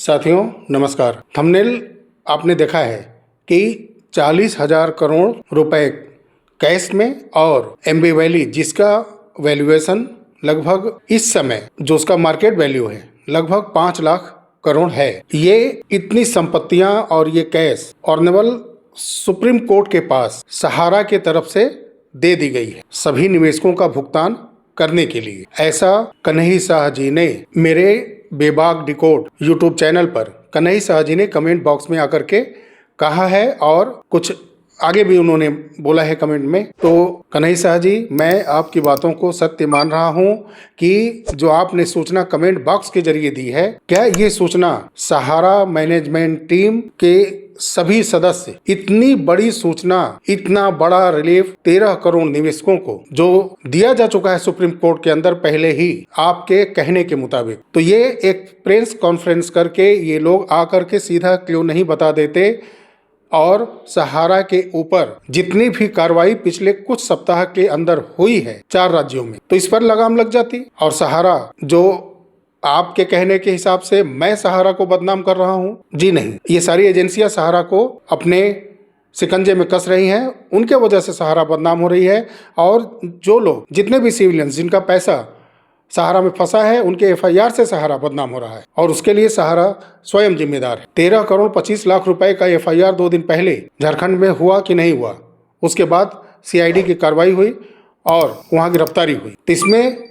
साथियों नमस्कार। थंबनेल आपने देखा है कि 40,000 करोड़ रुपए कैश में और एमबी वैली जिसका वैल्यूएशन लगभग इस समय जो उसका मार्केट वैल्यू है लगभग 5 लाख करोड़ है। ये इतनी संपत्तियां और ये कैश ऑनरेबल सुप्रीम कोर्ट के पास सहारा के तरफ से दे दी गई है सभी निवेशकों का भुगतान करने के लिए। ऐसा कन्हई शाह जी ने मेरे बेबाक डिकोड यूट्यूब चैनल पर कन्हई शाह जी ने कमेंट बॉक्स में आकर के कहा है और कुछ आगे भी उन्होंने बोला है कमेंट में। तो कन्हई शाह जी, मैं आपकी बातों को सत्य मान रहा हूं कि जो आपने सूचना कमेंट बॉक्स के जरिए दी है, क्या ये सूचना सहारा मैनेजमेंट टीम के सभी सदस्य इतनी बड़ी सूचना, इतना बड़ा रिलीफ 13 करोड़ निवेशकों को जो दिया जा चुका है सुप्रीम कोर्ट के अंदर पहले ही आपके कहने के मुताबिक, तो ये एक प्रेस कॉन्फ्रेंस करके ये लोग आकर के सीधा क्यों नहीं बता देते और सहारा के ऊपर जितनी भी कार्रवाई पिछले कुछ सप्ताह के अंदर हुई है 4 राज्यों में, तो इस पर लगाम लग जाती। और सहारा जो आपके कहने के हिसाब से मैं सहारा को बदनाम कर रहा हूं, जी नहीं, ये सारी एजेंसियां सहारा को अपने शिकंजे में कस रही हैं, उनके वजह से सहारा बदनाम हो रही है। और जो लोग जितने भी सिविलियंस जिनका पैसा सहारा में फंसा है उनके एफआईआर से सहारा बदनाम हो रहा है और उसके लिए सहारा स्वयं जिम्मेदार है। 13 करोड़ 25 लाख रुपए का एफआईआर 2 दिन पहले झारखंड में हुआ कि नहीं हुआ, उसके बाद सीआईडी की कार्रवाई हुई और वहां गिरफ्तारी हुई। तो इसमें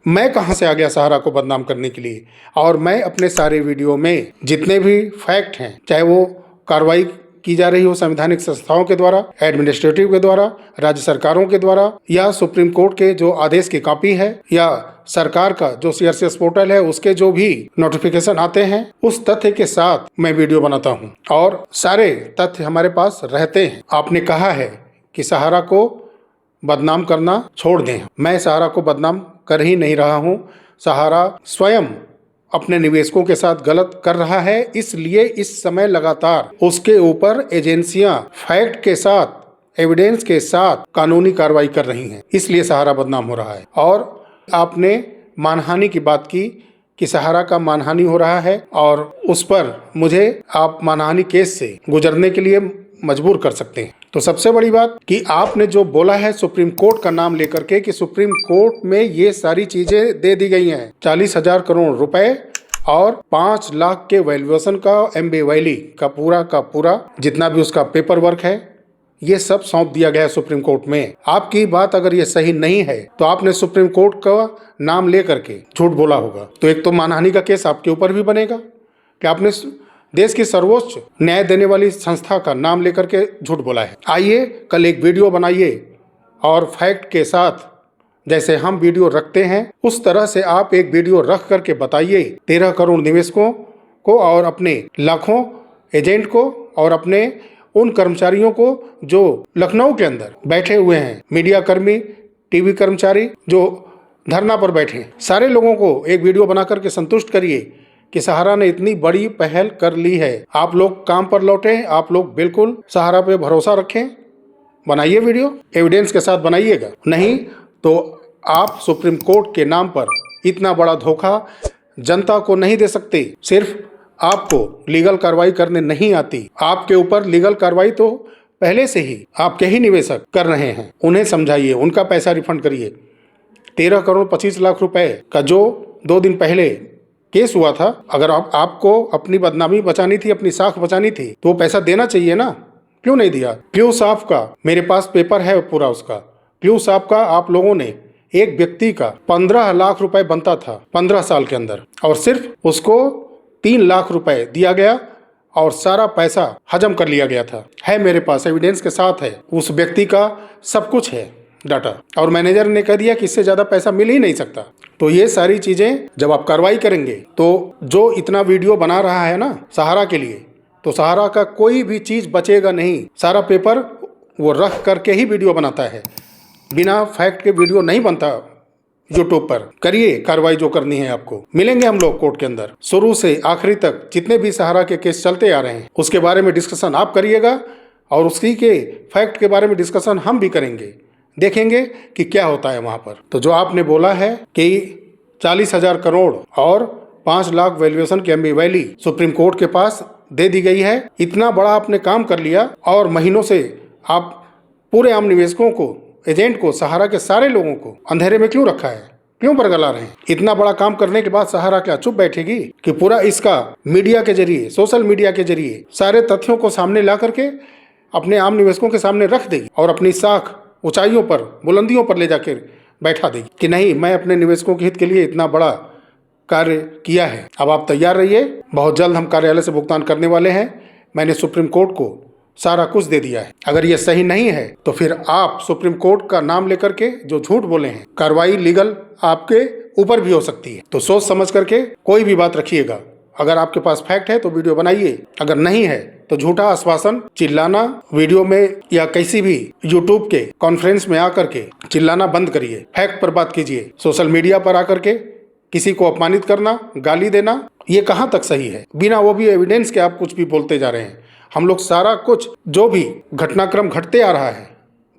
मैं कहां से आ गया सहारा को बदनाम करने के लिए? और मैं अपने सारे वीडियो में जितने भी फैक्ट हैं, चाहे वो कार्रवाई की जा रही हो संवैधानिक संस्थाओं के द्वारा, एडमिनिस्ट्रेटिव के द्वारा, राज्य सरकारों के द्वारा, या सुप्रीम कोर्ट के जो आदेश की कॉपी है, या सरकार का जो सीआरसीएस पोर्टल है उसके जो भी नोटिफिकेशन आते हैं, उस तथ्य के साथ मैं वीडियो बनाता हूं और सारे तथ्य हमारे पास रहते हैं। आपने कहा है कि सहारा को बदनाम करना छोड़ दें। मैं सहारा को बदनाम कर ही नहीं रहा हूं। सहारा स्वयं अपने निवेशकों के साथ गलत कर रहा है, इसलिए इस समय लगातार उसके ऊपर एजेंसियां फैक्ट के साथ, एविडेंस के साथ कानूनी कार्रवाई कर रही हैं, इसलिए सहारा बदनाम हो रहा है। और आपने मानहानि की बात की कि सहारा का मानहानि हो रहा है और उस पर मुझे आप मानहानि केस से गुजरने के लिए मजबूर कर सकते हैं। तो सबसे बड़ी बात कि आपने जो बोला है सुप्रीम कोर्ट का नाम लेकर के कि सुप्रीम कोर्ट में ये सारी चीजें दे दी गई हैं, 40,000 करोड़ रुपए और 5 लाख के वैल्यूएशन का एमबी वैली का पूरा जितना भी उसका पेपर वर्क है, ये सब सौंप दिया गया है सुप्रीम कोर्ट में। आपकी बात अगर ये सही नहीं है तो आपने सुप्रीम कोर्ट का नाम लेकर के झूठ बोला होगा। तो एक तो मानहानि का केस आपके ऊपर भी बनेगा कि आपने देश की सर्वोच्च न्याय देने वाली संस्था का नाम लेकर के झूठ बोला है। आइए कल एक वीडियो बनाइए और फैक्ट के साथ, जैसे हम वीडियो रखते हैं उस तरह से आप एक वीडियो रख करके बताइए 13 करोड़ निवेशकों को और अपने लाखों एजेंट को और अपने उन कर्मचारियों को जो लखनऊ के अंदर बैठे हुए हैं, मीडिया कर्मी, टीवी कर्मचारी जो धरना पर बैठे हैं, सारे लोगों को एक वीडियो बना करके संतुष्ट करिए कि सहारा ने इतनी बड़ी पहल कर ली है। आप लोग काम पर लौटे, आप लोग बिल्कुल सहारा पे भरोसा रखें, बनाइए वीडियो, एविडेंस के साथ बनाइएगा। नहीं तो आप सुप्रीम कोर्ट के नाम पर इतना बड़ा धोखा जनता को नहीं दे सकते। सिर्फ आपको लीगल कार्रवाई करने नहीं आती, आपके ऊपर लीगल कार्रवाई तो पहले से ही आपके ही निवेशक कर रहे हैं, उन्हें समझाइए, उनका पैसा रिफंड करिए। 13 करोड़ 25 लाख रुपए का जो 2 दिन पहले केस हुआ था, अगर आपको अपनी बदनामी बचानी थी, अपनी साख बचानी थी, तो वो पैसा देना चाहिए ना, क्यों नहीं दिया? क्यों साहब का मेरे पास पेपर है पूरा उसका, क्यों साहब का आप लोगों ने एक व्यक्ति का 15 लाख रुपए बनता था 15 साल के अंदर और सिर्फ उसको 3 लाख रुपए दिया गया और सारा पैसा हजम कर लिया गया था। है मेरे पास, एविडेंस के साथ है, उस व्यक्ति का सब कुछ है डाटा, और मैनेजर ने कह दिया कि इससे ज्यादा पैसा मिल ही नहीं सकता। तो ये सारी चीजें जब आप कार्रवाई करेंगे तो जो इतना वीडियो बना रहा है ना सहारा के लिए, तो सहारा का कोई भी चीज बचेगा नहीं। सारा पेपर वो रख करके ही वीडियो बनाता है, बिना फैक्ट के वीडियो नहीं बनता। यूट्यूब पर करिए कार्रवाई जो करनी है आपको। मिलेंगे हम लोग कोर्ट के अंदर, शुरू से आखिरी तक जितने भी सहारा के केस चलते आ रहे हैं उसके बारे में डिस्कशन आप करिएगा और उसी के फैक्ट के बारे में डिस्कशन हम भी करेंगे, देखेंगे कि क्या होता है वहां पर। तो जो आपने बोला है कि 40,000 करोड़ और 5 लाख वैल्यूएशन की एमबी वैली सुप्रीम कोर्ट के पास दे दी गई है। इतना बड़ा आपने काम कर लिया और महीनों से आप पूरे आम निवेशकों को, एजेंट को, सहारा के सारे लोगों को अंधेरे में क्यों रखा है, क्यों बरगला रहे हैं? इतना बड़ा काम करने के बाद सहारा क्या चुप बैठेगी कि पूरा इसका मीडिया के जरिए, सोशल मीडिया के जरिए सारे तथ्यों को सामने ला करके अपने आम निवेशकों के सामने रख देगी और अपनी साख ऊंचाइयों पर, बुलंदियों पर ले जाकर बैठा देगी कि नहीं, मैं अपने निवेशकों के हित के लिए इतना बड़ा कार्य किया है। अब आप तैयार रहिए, बहुत जल्द हम कार्यालय से भुगतान करने वाले हैं। मैंने सुप्रीम कोर्ट को सारा कुछ दे दिया है। अगर ये सही नहीं है तो फिर आप सुप्रीम कोर्ट का नाम लेकर के जो झूठ बोले हैं, कार्रवाई लीगल आपके ऊपर भी हो सकती है। तो सोच समझ करके कोई भी बात रखिएगा। अगर आपके पास फैक्ट है तो वीडियो बनाइए, अगर नहीं है तो झूठा आश्वासन, चिल्लाना वीडियो में या किसी भी यूट्यूब के कॉन्फ्रेंस में आकर के चिल्लाना बंद करिए। फैक्ट पर बात कीजिए। सोशल मीडिया पर आकर के किसी को अपमानित करना, गाली देना, ये कहाँ तक सही है? बिना वो भी एविडेंस के आप कुछ भी बोलते जा रहे हैं। हम लोग सारा कुछ जो भी घटनाक्रम घटते आ रहा है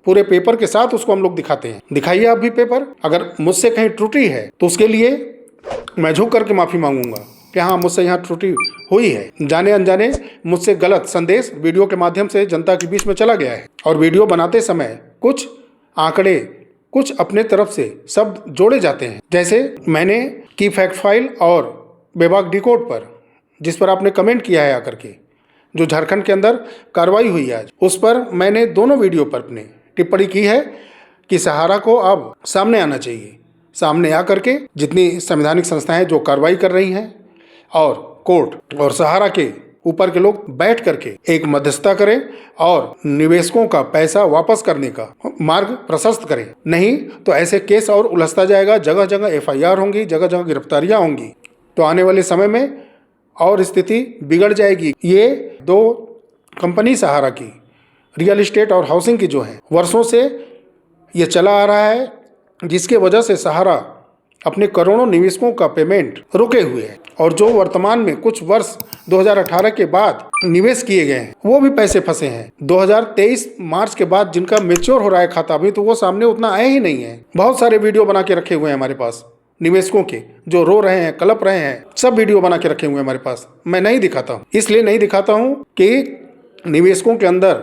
पूरे पेपर के साथ उसको हम लोग दिखाते हैं। दिखाइए आप भी पेपर। अगर मुझसे कहीं त्रुटि है तो उसके लिए मैं झुक करके माफ़ी मांगूंगा कि हाँ, मुझसे यहाँ त्रुटि हुई है। जाने अनजाने मुझसे गलत संदेश वीडियो के माध्यम से जनता के बीच में चला गया है और वीडियो बनाते समय कुछ आंकड़े, कुछ अपने तरफ से शब्द जोड़े जाते हैं। जैसे मैंने की फैक्ट फाइल और बेबाक डिकोड पर, जिस पर आपने कमेंट किया है आकर के, जो झारखंड के अंदर कार्रवाई हुई है आज, उस पर मैंने दोनों वीडियो पर अपने टिप्पणी की है कि सहारा को अब सामने आना चाहिए। सामने आकर के जितनी संवैधानिक संस्थाएं जो कार्रवाई कर रही हैं और कोर्ट और सहारा के ऊपर के लोग बैठ करके एक मध्यस्थता करें और निवेशकों का पैसा वापस करने का मार्ग प्रशस्त करें। नहीं तो ऐसे केस और उलझता जाएगा, जगह जगह एफआईआर होंगी, जगह जगह गिरफ्तारियां होंगी, तो आने वाले समय में और स्थिति बिगड़ जाएगी। ये दो कंपनी सहारा की, रियल इस्टेट और हाउसिंग की जो है, वर्षों से ये चला आ रहा है, जिसके वजह से सहारा अपने करोड़ों निवेशकों का पेमेंट रुके हुए है और जो वर्तमान में कुछ वर्ष 2018 के बाद निवेश किए गए हैं वो भी पैसे फंसे हैं। 2023 मार्च के बाद जिनका मैच्योर हो रहा है खाता, अभी तो वो सामने उतना आए ही नहीं है। बहुत सारे वीडियो बना के रखे हुए हैं हमारे पास निवेशकों के, जो रो रहे हैं, कलप रहे हैं, सब वीडियो बना के रखे हुए हैं हमारे पास। मैं नहीं दिखाता हूँ, इसलिए नहीं दिखाता हूँ कि निवेशकों के अंदर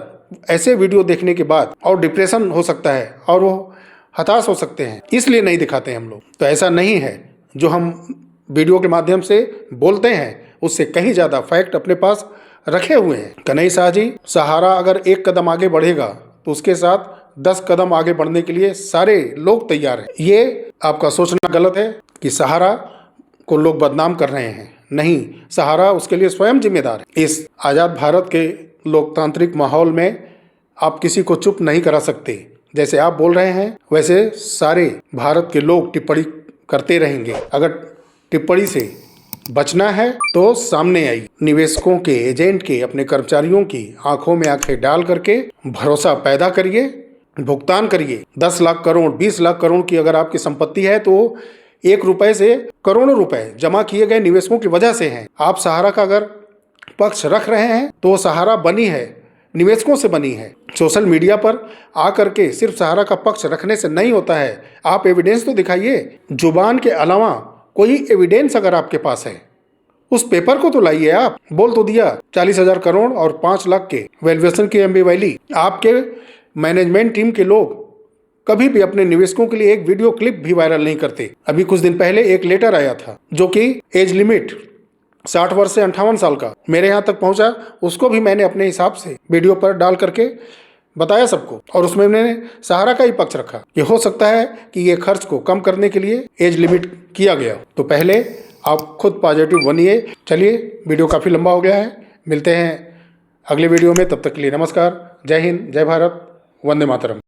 ऐसे वीडियो देखने के बाद और डिप्रेशन हो सकता है और वो हताश हो सकते हैं, इसलिए नहीं दिखाते हैं हम लोग। तो ऐसा नहीं है, जो हम वीडियो के माध्यम से बोलते हैं उससे कहीं ज़्यादा फैक्ट अपने पास रखे हुए हैं। कन्हैया शाह जी, सहारा अगर एक कदम आगे बढ़ेगा तो उसके साथ 10 कदम आगे बढ़ने के लिए सारे लोग तैयार हैं। ये आपका सोचना गलत है कि सहारा को लोग बदनाम कर रहे हैं। नहीं, सहारा उसके लिए स्वयं जिम्मेदार है। इस आज़ाद भारत के लोकतांत्रिक माहौल में आप किसी को चुप नहीं करा सकते। जैसे आप बोल रहे हैं वैसे सारे भारत के लोग टिप्पणी करते रहेंगे। अगर टिप्पणी से बचना है तो सामने आई निवेशकों के, एजेंट के, अपने कर्मचारियों की आंखों में आंखें डाल करके भरोसा पैदा करिए, भुगतान करिए। 10 लाख करोड़, 20 लाख करोड़ की अगर आपकी संपत्ति है तो 1 रुपए से करोड़ों रुपए जमा किए गए निवेशकों की वजह से हैं। आप सहारा का अगर पक्ष रख रहे हैं तो सहारा बनी है, निवेशकों से बनी है। सोशल मीडिया पर आकर के सिर्फ सहारा का पक्ष रखने से नहीं होता है, आप एविडेंस तो दिखाइए। जुबान के अलावा कोई एविडेंस अगर आपके पास है, उस पेपर को तो लाइए। आप बोल तो दिया 40,000 करोड़ और 5 लाख के वैल्यूएशन की एमबी वैली। आपके मैनेजमेंट टीम के लोग कभी भी अपने निवेशकों के लिए एक वीडियो क्लिप भी वायरल नहीं करते। अभी कुछ दिन पहले एक लेटर आया था जो कि एज लिमिट 60 वर्ष से 58 साल का मेरे यहाँ तक पहुँचा, उसको भी मैंने अपने हिसाब से वीडियो पर डाल करके बताया सबको, और उसमें मैंने सहारा का ही पक्ष रखा। ये हो सकता है कि ये खर्च को कम करने के लिए एज लिमिट किया गया। तो पहले आप खुद पॉजिटिव बनिए। चलिए, वीडियो काफ़ी लंबा हो गया है, मिलते हैं अगले वीडियो में। तब तक के लिए नमस्कार, जय हिंद, जय भारत, वंदे मातरम।